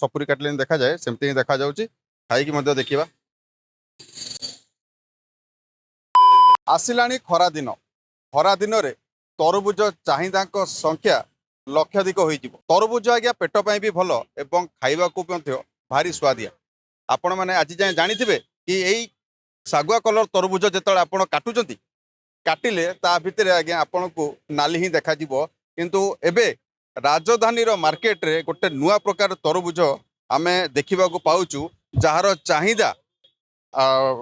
सपुरी काटिले देखा जाए सेमती ही देखा जाउची खाई की देखा आसिलानी खरा दिन रे तरबुज चाहिदा संख्या लक्षाधिक हो तरबुज आज्ञा पेट पाई भी भल एवं खाइबा को भारी स्वादिया आपण मैंने आज जाए जानी कि यही सागुआ कलर तरबुज जो आप काटुंट काटिले ता भितर आज्ञा आपण को नाली ही देखा किंतु एबे राजधानी मार्केट रे गोटे नुआ प्रकार तरबुज आमे देखा पाऊचु जार चाहिदा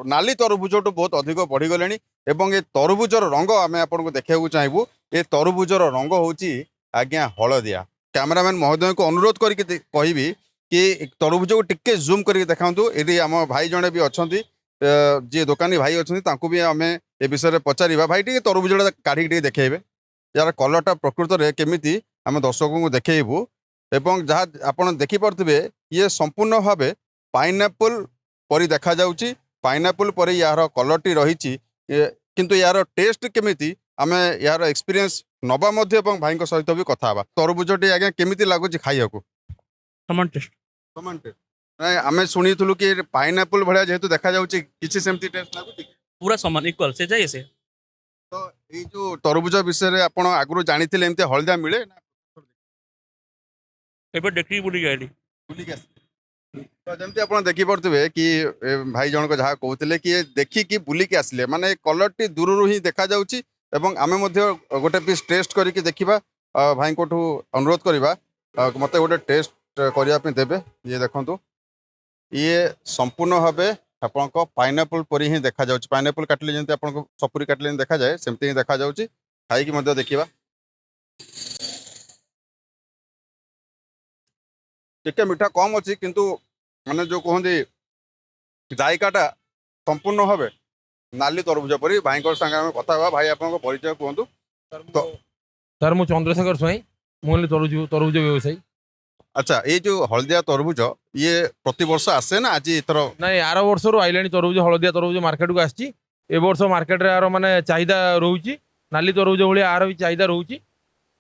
नाली तरबुजटू बहुत अधिक बढ़ीगले एवं ये तरबुजर रंग आम आपको देखा चाहबू ये तरबुजर रंग होची आज्ञा हलदिया कैमरामैन महोदय को अनुरोध करके कहबी कि तरबुज को टिके जूम करके देखा ये आम भाई जड़े भी अच्छा जी दोकानी भाई अच्छा भी आम ए विषय पचार भाई टे तरबुजा काढ़ी देखेबे यार कलरटा प्रकृत में केमी आम दर्शकों को देखू एवं जहाँ आप देखिपे ये संपूर्ण भाव पाइनएप्पल परी देखा जाउची पाइनएप्पल परी यार कलरटी रही किंतु यार टेस्ट केमिति आमे यार एक्सपीरियंस नबा मध्य एवं भाई सहित भी कथा बा तरबुजटी आज्ञा केमिति लागुची खाइया को समान टेस्ट समान टेस्ट नहीं आमे सुनीथुलु कि पाइनएप्पल भलिया जेहेतु देखा जाउची किछि सेमति टेस्ट लागुची पूरा समान इक्वल से जाइए से तो ये जो तरबुज विषय रे आपण आगु जानिथिले एमते हळदिया मिले ना एबे देखि बुली गइली बुली गस तो जमती आप देखिपे कि भाई जनक जहाँ कहते कि देखिकी बुलिकी आसिले माने कलर टी दूर ही देखा जाउची एवं आमे मध्य गोटे पीस टेस्ट करके देखा भाई को अनुरोध करवा मत गोटे टेस्ट करने देवे ये देखो ये संपूर्ण भाव आप पाइनएप्पल परी ही देखा जाउची पाइनएप्पल काटिले जंती आपन सपुरी काटिले देखा जाए सेमती ही देखा जाउची खाई की मध्य देखा टिके मीठा कम अच्छी किंतु माने जो कहते जायकाटा संपूर्ण भाव नाली तरबुज परी भाई सागे कथा हुआ भाई आप परिचय कहतु तो सर मु चंद्रशेखर स्वाई मुझे तरबुज व्यवसायी अच्छा ये जो हलदिया तरबुज ये प्रति वर्ष आसे ना आज इतर नाई आर वर्ष आइलानी तरबुज हलदिया तरबुज मार्केट को आसी ए वर्ष मार्केट रे आर माने चाहिदा रोची नाली तरबुज भाई आर भी चाहिदा रोची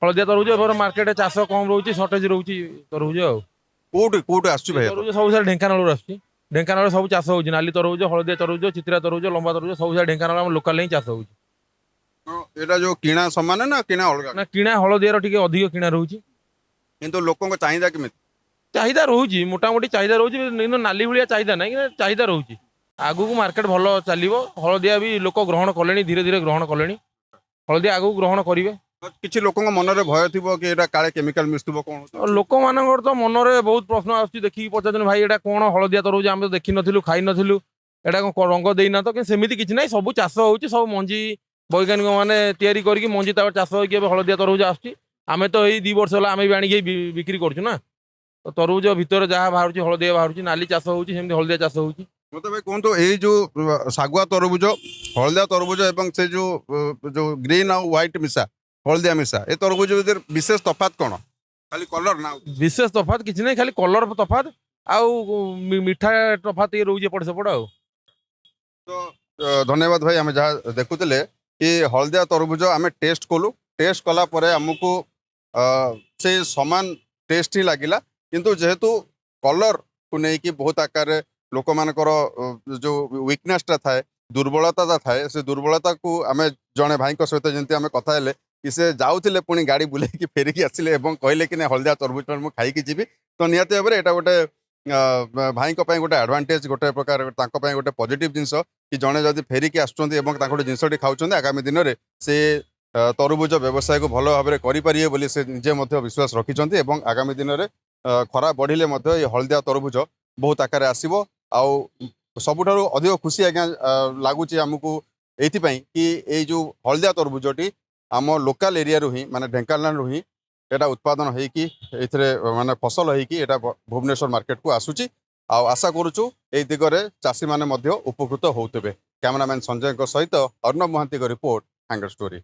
हलदिया तरबुज मार्केट चाष कम रोची सर्टेज रोची तरबुज आ कोट कोट आसु भाई तरबुज सब सारे ढेंकानाल आसुची ढेंकानाल सब चाष होची नाली तरबुज हलदिया तरबुज चित्रा तरबुज लंबा तरबुज सब सारे ढेंकानाल हम लोकल ही चाष होची एटा जो किणा समान है ना किणा अलग ना किणा हलदियार टिके अधिक किणा रोची किंतु लोकों को चाहिदा केमिति चाहिदा रोची मोटामोटी चाहिदा रोची किंतु नाली भलिया चाहिदा ना कि चाहिदा रोची आगु को मार्केट भल चलिबो हलदिया भी लोक ग्रहण कलेनी धीरे धीरे ग्रहण कलेनी हलदिया आगु ग्रहण करिवे किछि लोकों मन रे भय थिबो कि एटा काळे केमिकल मिसुबो कोन लोक मानकर तो मन रे बहुत प्रश्न आछी देखि पचाजन भाई एटा कोन हलदिया तरबुज हम तो देखि नथिलु खाइ नथिलु एटा कोन रंग देइना तो कि सेमिति किछि नै सब चाष होउची सब मंजी वैज्ञानिक माने तयारी करके मंजी ता चाष होई के हलदिया तरबुज आछी आमे तो एई 2 वर्ष होला आमे भी आनी के बिक्री करछु ना तो तरबुज भीतर जहाँ बाहर हलदिया बाहर नाली चाष होउची सेमति हलदिया चाष होउची मतलब भाई कहतु ये जो सागुआ तरबुज हलदिया तरबुज एवं से जो जो ग्रीन और व्हाइट मिसा हलदिया मिसा ये तरबुज भीतर विशेष तफात कौन खाली कलर ना विशेष तफात किछि नै खाली कलर तफात आउ मिठा तफात ये रोजे पड़ सेपड़ आउ तो धन्यवाद भाई आम जहाँ देखुले कि हलदिया तरबुज आम टेस्ट कलु टेस्ट कला परे हमको से समान टेस्ट ही लगिला किंतु जेहेतु कलर को लेकिन बहुत आकार लोक मानकर जो वीकनेसटा थाए दुर्बलता थाए से दुर्बलता को आम जड़े भाई सहित जमी आम कथा कि से जाऊे पुणी गाड़ी बुले फेरिकी आसिले और कहले कि हलदिया तरबुज मुझे खाई जी तो निहत भाव में यहाँ गोटे भाई गोटे एडवांटेज गोटे प्रकार गोटे पॉजिटिव जिनस कि जड़े जदि फेरिकी आसुँच जिनसटी खाऊँ आगामी दिन में से तरबुज व्यवसाय को भल भाव में करेंगे से निजे विश्वास रखिंट आगामी दिन में खरा बढ़िले ये हलदिया तरबुज बहुत आकार आसो आउ सबुठारु अधिक खुशी आज्ञा लगुच आमको ये कि ये जो हलदिया तरबुजटी आम लोकल एरिया ही माने ढेंकानाल ही एटा उत्पादन होइकी एथिरे माने फसल होइकी एटा भुवनेश्वर मार्केट को आसुची आशा करुचु ए दिगरे चाषी माने मध्य उपकृत होउतबे कैमरामैन संजय सहित अर्णव महांती रिपोर्ट हैंगर स्टोरी।